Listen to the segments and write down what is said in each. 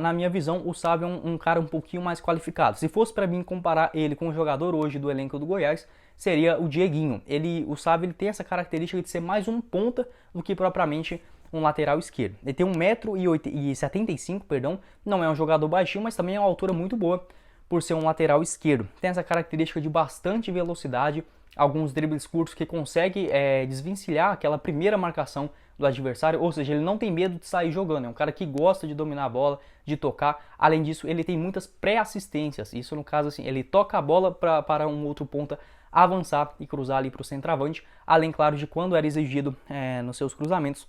Na minha visão, o Sávio é um cara um pouquinho mais qualificado. Se fosse para mim comparar ele com o jogador hoje do elenco do Goiás, seria o Dieguinho. O Sávio ele tem essa característica de ser mais um ponta do que propriamente um lateral esquerdo. Ele tem 1,75 m, perdão, não é um jogador baixinho, mas também é uma altura muito boa por ser um lateral esquerdo. Tem essa característica de bastante velocidade, alguns dribles curtos que consegue desvencilhar aquela primeira marcação do adversário, ou seja, ele não tem medo de sair jogando, é um cara que gosta de dominar a bola, de tocar. Além disso, ele tem muitas pré-assistências, isso no caso assim, ele toca a bola para um outro ponta avançar e cruzar ali para o centroavante, além, claro, de quando era exigido nos seus cruzamentos,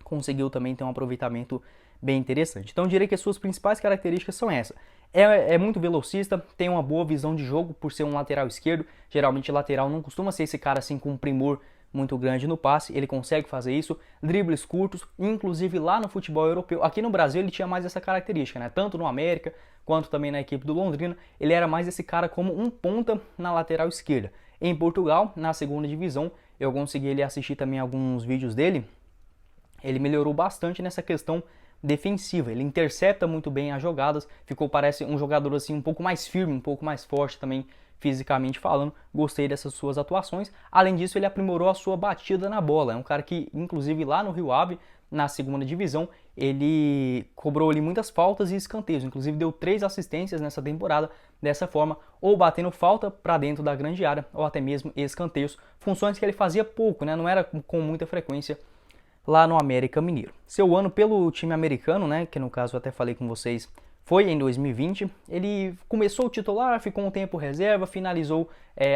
conseguiu também ter um aproveitamento bem interessante. Então eu diria que as suas principais características são essas. É muito velocista, tem uma boa visão de jogo por ser um lateral esquerdo. Geralmente lateral não costuma ser esse cara assim com um primor muito grande no passe, ele consegue fazer isso, dribles curtos, inclusive lá no futebol europeu. Aqui no Brasil ele tinha mais essa característica, né? Tanto no América quanto também na equipe do Londrina, ele era mais esse cara como um ponta na lateral esquerda. Em Portugal, na segunda divisão, eu consegui ele assistir também alguns vídeos dele. Ele melhorou bastante nessa questão defensiva, ele intercepta muito bem as jogadas, parece um jogador assim um pouco mais firme, um pouco mais forte também fisicamente falando. Gostei dessas suas atuações. Além disso, ele aprimorou a sua batida na bola. É um cara que, inclusive lá no Rio Ave, na segunda divisão, ele cobrou ali muitas faltas e escanteios. Inclusive deu 3 assistências nessa temporada, dessa forma, ou batendo falta para dentro da grande área, ou até mesmo escanteios. Funções que ele fazia pouco, né? Não era com muita frequência lá no América Mineiro. Seu ano pelo time americano, né, que no caso eu até falei com vocês, foi em 2020. Ele começou o titular, ficou um tempo reserva, finalizou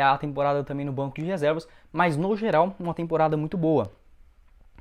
a temporada também no banco de reservas, mas no geral uma temporada muito boa.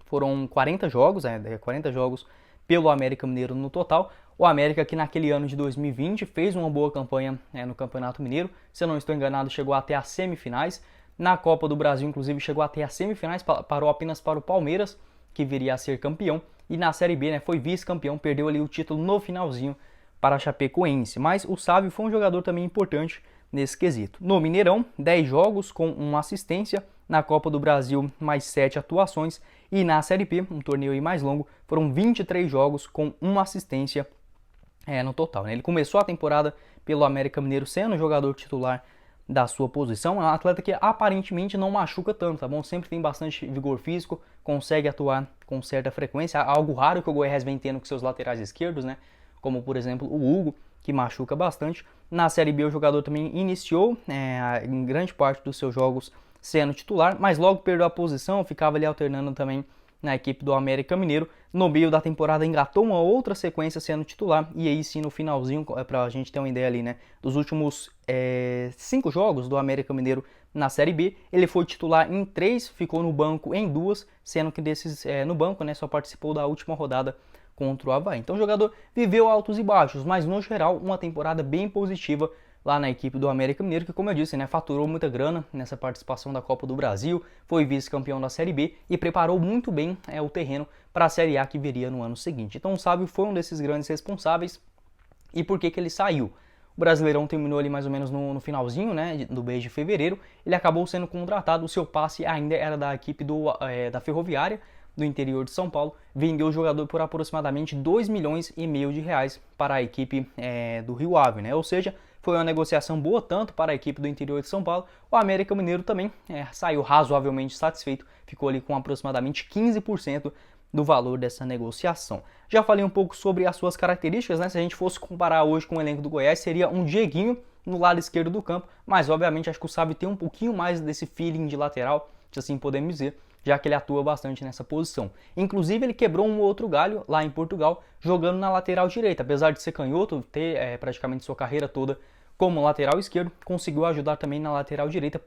Foram 40 jogos, 40 jogos pelo América Mineiro no total. O América que naquele ano de 2020 fez uma boa campanha no Campeonato Mineiro, se eu não estou enganado chegou até as semifinais. Na Copa do Brasil inclusive chegou até as semifinais, parou apenas para o Palmeiras, que viria a ser campeão, e na Série B, foi vice-campeão, perdeu ali o título no finalzinho para a Chapecoense, mas o Sávio foi um jogador também importante nesse quesito. No Mineirão, 10 jogos com uma assistência, na Copa do Brasil mais 7 atuações, e na Série B, um torneio aí mais longo, foram 23 jogos com uma assistência no total. Ele começou a temporada pelo América Mineiro sendo jogador titular da sua posição, é um atleta que aparentemente não machuca tanto, tá bom? Sempre tem bastante vigor físico, consegue atuar com certa frequência, algo raro que o Goiás vem tendo com seus laterais esquerdos, né? Como por exemplo o Hugo, que machuca bastante. Na Série B o jogador também iniciou em grande parte dos seus jogos sendo titular, mas logo perdeu a posição, ficava ali alternando também na equipe do América Mineiro. No meio da temporada engatou uma outra sequência sendo titular, e aí sim no finalzinho, para a gente ter uma ideia ali, né, dos últimos 5 jogos do América Mineiro na Série B, ele foi titular em 3, ficou no banco em 2, sendo que desses no banco, né, só participou da última rodada contra o Avaí. Então o jogador viveu altos e baixos, mas no geral uma temporada bem positiva lá na equipe do América Mineiro, que como eu disse, faturou muita grana nessa participação da Copa do Brasil, foi vice-campeão da Série B e preparou muito bem o terreno para a Série A que viria no ano seguinte. Então o Sávio foi um desses grandes responsáveis. E por que ele saiu? O Brasileirão terminou ali mais ou menos no finalzinho, do mês de fevereiro. Ele acabou sendo contratado, o seu passe ainda era da equipe da Ferroviária, do interior de São Paulo. Vendeu o jogador por aproximadamente 2,5 milhões de reais para a equipe do Rio Ave, Ou seja, foi uma negociação boa tanto para a equipe do interior de São Paulo. O América Mineiro também saiu razoavelmente satisfeito, ficou ali com aproximadamente 15% do valor dessa negociação. Já falei um pouco sobre as suas características, Se a gente fosse comparar hoje com o elenco do Goiás, seria um Dieguinho no lado esquerdo do campo, mas obviamente acho que o Sávio tem um pouquinho mais desse feeling de lateral, se assim podemos dizer, já que ele atua bastante nessa posição. Inclusive ele quebrou um outro galho lá em Portugal, jogando na lateral direita, apesar de ser canhoto, ter praticamente sua carreira toda como lateral esquerdo, conseguiu ajudar também na lateral direita.